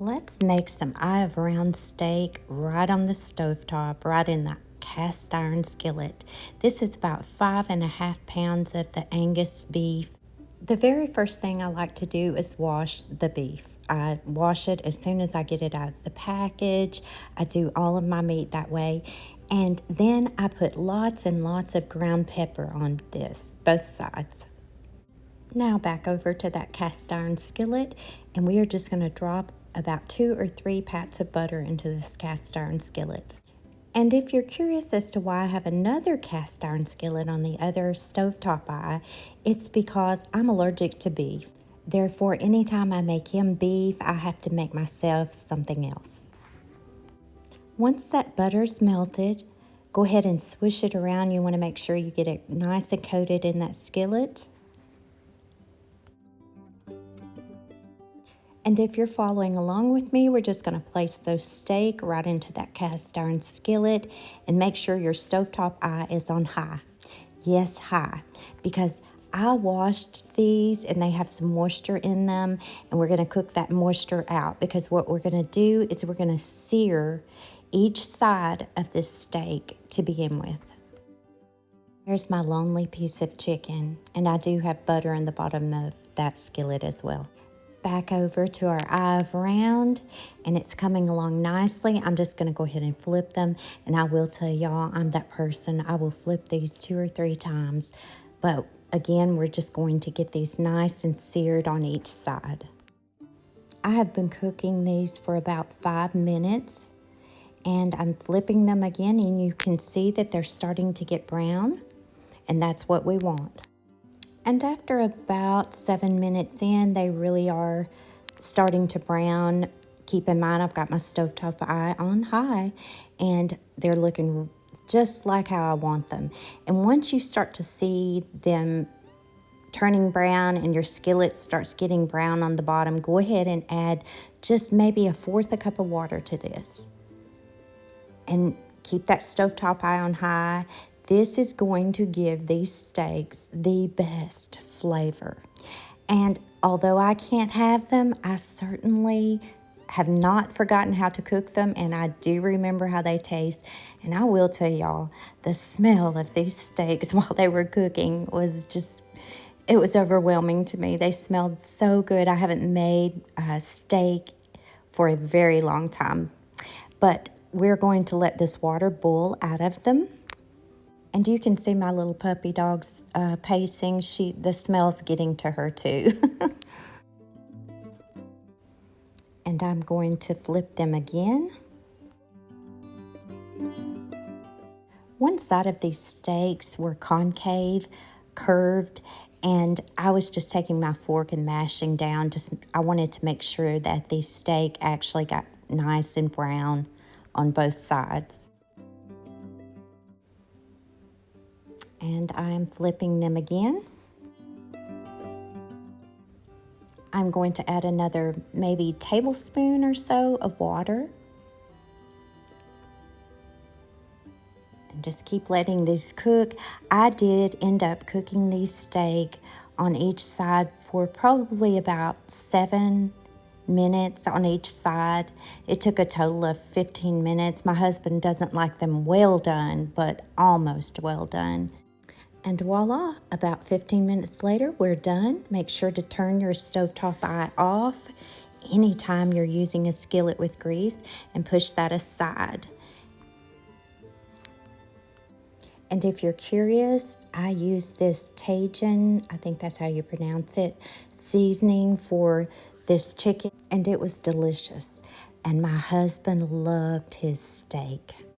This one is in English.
Let's make some eye of round steak right on the stovetop, right in the cast iron skillet. This is about 5.5 pounds of the Angus beef. The very first thing I like to do is wash the beef. I wash it as soon as I get it out of the package. I do all of my meat that way. And then I put lots and lots of ground pepper on this, both sides. Now back over to that cast iron skillet, and we are just going to drop about 2 or 3 pats of butter into this cast iron skillet. And if you're curious as to why I have another cast iron skillet on the other stovetop eye, it's because I'm allergic to beef. Therefore, anytime I make him beef, I have to make myself something else. Once that butter's melted, go ahead and swish it around. You want to make sure you get it nice and coated in that skillet. And if you're following along with me, we're just going to place those steak right into that cast iron skillet and make sure your stovetop eye is on high. Yes, high, because I washed these and they have some moisture in them, and we're going to cook that moisture out, because what we're going to do is we're going to sear each side of this steak to begin with. Here's my lonely piece of chicken, and I do have butter in the bottom of that skillet as well. Back over to our eye of round, and it's coming along nicely. I'm just going to go ahead and flip them, and I will tell y'all, I'm that person. I will flip these 2 or 3 times, but again, we're just going to get these nice and seared on each side. I have been cooking these for about 5 minutes, and I'm flipping them again, and you can see that they're starting to get brown, and that's what we want. And after about 7 minutes in, they really are starting to brown. Keep in mind, I've got my stovetop eye on high, and they're looking just like how I want them. And once you start to see them turning brown and your skillet starts getting brown on the bottom, go ahead and add just maybe 1/4 cup of water to this. And keep that stovetop eye on high. This is going to give these steaks the best flavor. And although I can't have them, I certainly have not forgotten how to cook them, and I do remember how they taste. And I will tell y'all, the smell of these steaks while they were cooking was just, it was overwhelming to me. They smelled so good. I haven't made a steak for a very long time. But we're going to let this water boil out of them. And you can see my little puppy dog's pacing. The smell's getting to her too. And I'm going to flip them again. One side of these steaks were concave, curved, and I was just taking my fork and mashing down. I wanted to make sure that the steak actually got nice and brown on both sides. And I'm flipping them again. I'm going to add another maybe tablespoon or so of water. And just keep letting these cook. I did end up cooking these steak on each side for probably about 7 minutes on each side. It took a total of 15 minutes. My husband doesn't like them well done, but almost well done. And voila, about 15 minutes later, we're done. Make sure to turn your stovetop eye off anytime you're using a skillet with grease, and push that aside. And if you're curious, I use this Cajun, I think that's how you pronounce it, seasoning for this chicken, and it was delicious. And my husband loved his steak.